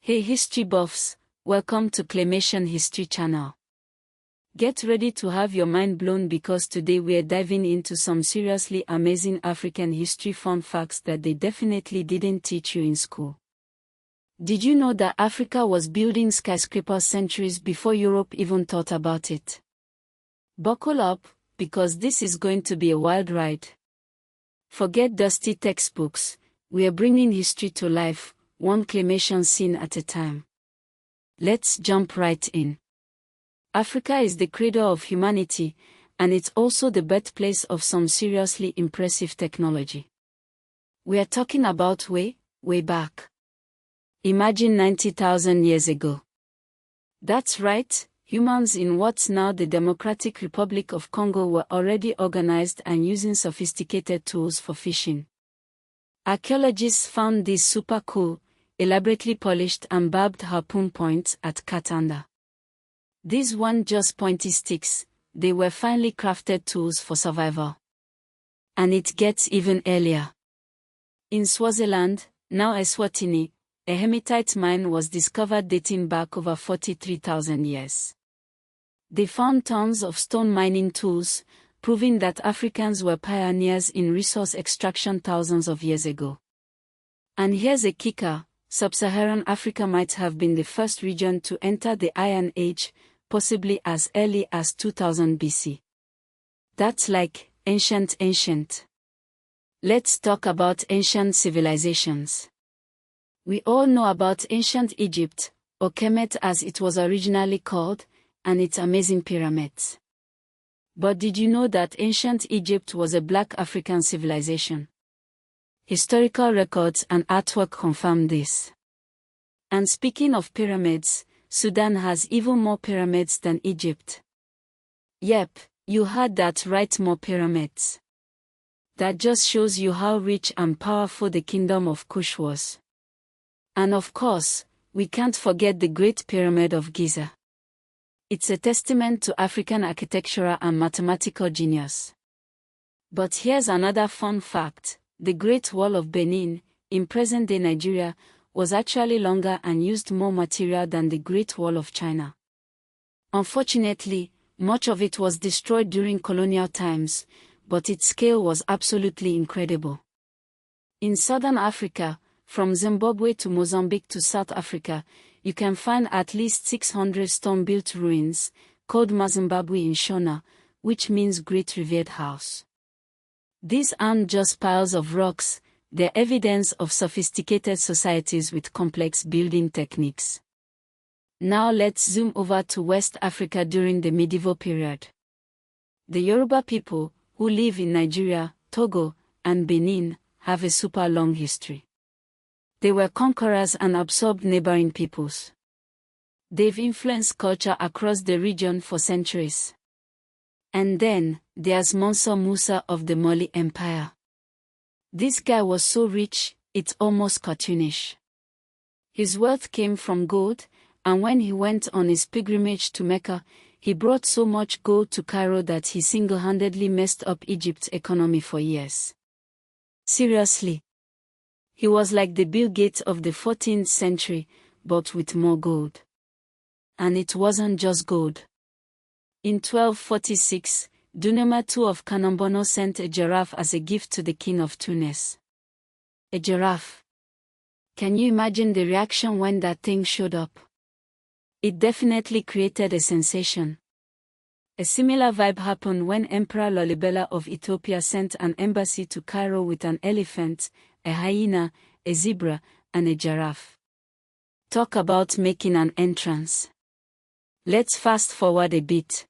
Hey history buffs, welcome to Claymation History Channel. Get ready to have your mind blown because today we're diving into some seriously amazing African history fun facts that they definitely didn't teach you in school. Did you know that Africa was building skyscrapers centuries before Europe even thought about it? Buckle up, because this is going to be a wild ride. Forget dusty textbooks, we're bringing history to life, one claymation scene at a time. Let's jump right in. Africa is the cradle of humanity, and it's also the birthplace of some seriously impressive technology. We are talking about way back. Imagine 90,000 years ago. That's right, humans in what's now the Democratic Republic of Congo were already organized and using sophisticated tools for fishing. Archaeologists found these super cool, elaborately polished and barbed harpoon points at Katanda. These weren't just pointy sticks, they were finely crafted tools for survival. And it gets even earlier. In Swaziland, now Eswatini, a hematite mine was discovered dating back over 43,000 years. They found tons of stone mining tools, proving that Africans were pioneers in resource extraction thousands of years ago. And here's a kicker. Sub-Saharan Africa might have been the first region to enter the Iron Age, possibly as early as 2000 BC. That's like ancient. Let's talk about ancient civilizations. We all know about ancient Egypt, or Kemet as it was originally called, and its amazing pyramids. But did you know that ancient Egypt was a Black African civilization? Historical records and artwork confirm this. And speaking of pyramids, Sudan has even more pyramids than Egypt. Yep, you heard that right, more pyramids. That just shows you how rich and powerful the kingdom of Kush was. And of course, we can't forget the Great Pyramid of Giza. It's a testament to African architectural and mathematical genius. But here's another fun fact. The Great Wall of Benin, in present-day Nigeria, was actually longer and used more material than the Great Wall of China. Unfortunately, much of it was destroyed during colonial times, but its scale was absolutely incredible. In southern Africa, from Zimbabwe to Mozambique to South Africa, you can find at least 600 stone-built ruins, called Mazimbabwe in Shona, which means Great Revered House. These aren't just piles of rocks, they're evidence of sophisticated societies with complex building techniques. Now let's zoom over to West Africa during the medieval period. The Yoruba people, who live in Nigeria, Togo, and Benin, have a super long history. They were conquerors and absorbed neighboring peoples. They've influenced culture across the region for centuries. And then, there's Mansa Musa of the Mali Empire. This guy was so rich, it's almost cartoonish. His wealth came from gold, and when he went on his pilgrimage to Mecca, he brought so much gold to Cairo that he single-handedly messed up Egypt's economy for years. Seriously. He was like the Bill Gates of the 14th century, but with more gold. And it wasn't just gold. In 1246, Dunema II of Kanambono sent a giraffe as a gift to the king of Tunis. A giraffe. Can you imagine the reaction when that thing showed up? It definitely created a sensation. A similar vibe happened when Emperor Lalibela of Ethiopia sent an embassy to Cairo with an elephant, a hyena, a zebra, and a giraffe. Talk about making an entrance. Let's fast forward a bit.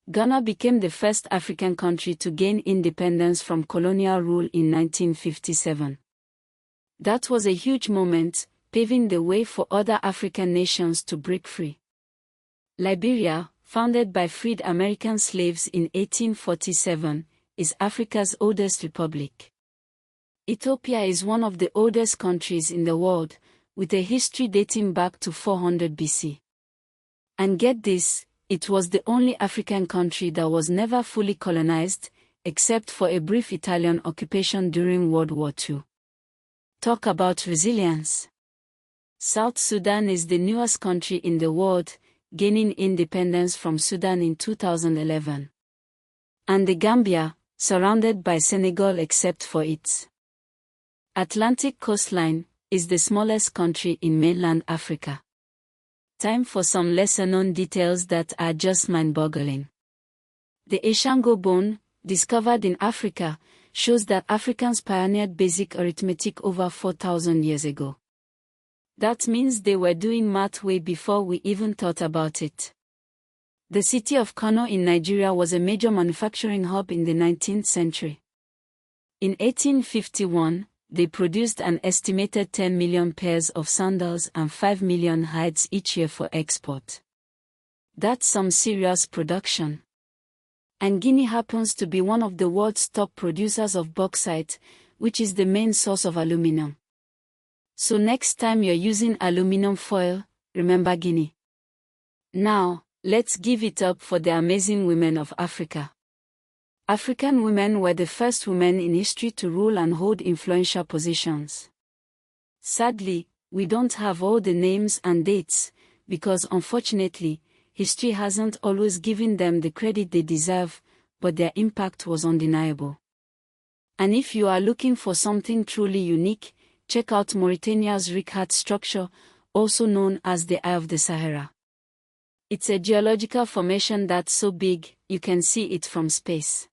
Ghana became the first African country to gain independence from colonial rule in 1957. That was a huge moment, paving the way for other African nations to break free. Liberia, founded by freed American slaves in 1847, is Africa's oldest republic. Ethiopia is one of the oldest countries in the world, with a history dating back to 400 BC. And get this, it was the only African country that was never fully colonized, except for a brief Italian occupation during World War II. Talk about resilience. South Sudan is the newest country in the world, gaining independence from Sudan in 2011. And the Gambia, surrounded by Senegal except for its Atlantic coastline, is the smallest country in mainland Africa. Time for some lesser-known details that are just mind-boggling. The Ashango bone, discovered in Africa, shows that Africans pioneered basic arithmetic over 4,000 years ago. That means they were doing math way before we even thought about it. The city of Kano in Nigeria was a major manufacturing hub in the 19th century. In 1851, they produced an estimated 10 million pairs of sandals and 5 million hides each year for export. That's some serious production. And Guinea happens to be one of the world's top producers of bauxite, which is the main source of aluminum. So next time you're using aluminum foil, remember Guinea. Now, let's give it up for the amazing women of Africa. African women were the first women in history to rule and hold influential positions. Sadly, we don't have all the names and dates, because unfortunately, history hasn't always given them the credit they deserve, but their impact was undeniable. And if you are looking for something truly unique, check out Mauritania's Rikat structure, also known as the Eye of the Sahara. It's a geological formation that's so big, you can see it from space.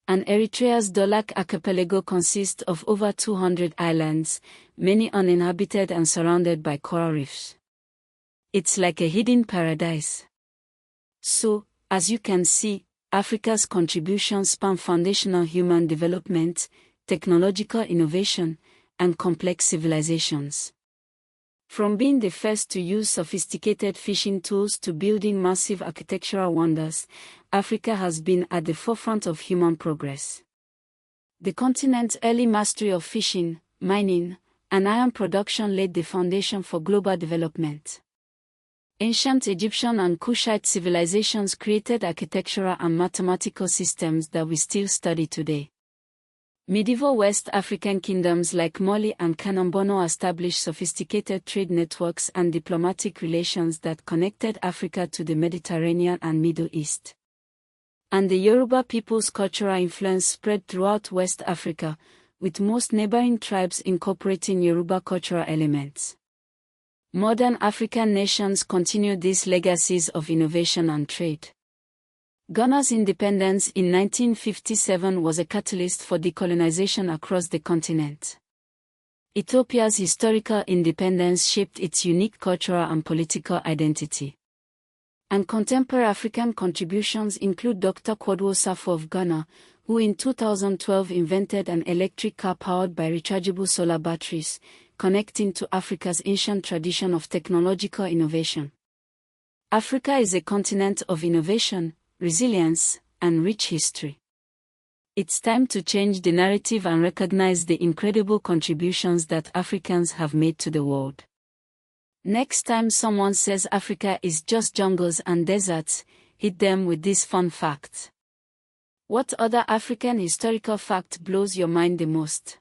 And Eritrea's Daulak archipelago consists of over 200 islands, many uninhabited and surrounded by coral reefs. It's like a hidden paradise. So, as you can see, Africa's contributions span foundational human development, technological innovation, and complex civilizations. From being the first to use sophisticated fishing tools to building massive architectural wonders, Africa has been at the forefront of human progress. The continent's early mastery of fishing, mining, and iron production laid the foundation for global development. Ancient Egyptian and Kushite civilizations created architectural and mathematical systems that we still study today. Medieval West African kingdoms like Mali and Kanemborno established sophisticated trade networks and diplomatic relations that connected Africa to the Mediterranean and Middle East. And the Yoruba people's cultural influence spread throughout West Africa, with most neighboring tribes incorporating Yoruba cultural elements. Modern African nations continue these legacies of innovation and trade. Ghana's independence in 1957 was a catalyst for decolonization across the continent. Ethiopia's historical independence shaped its unique cultural and political identity. And contemporary African contributions include Dr. Kwadwo Safo of Ghana, who in 2012 invented an electric car powered by rechargeable solar batteries, connecting to Africa's ancient tradition of technological innovation. Africa is a continent of innovation, resilience, and rich history. It's time to change the narrative and recognize the incredible contributions that Africans have made to the world. Next time someone says Africa is just jungles and deserts, hit them with this fun fact. What other African historical fact blows your mind the most?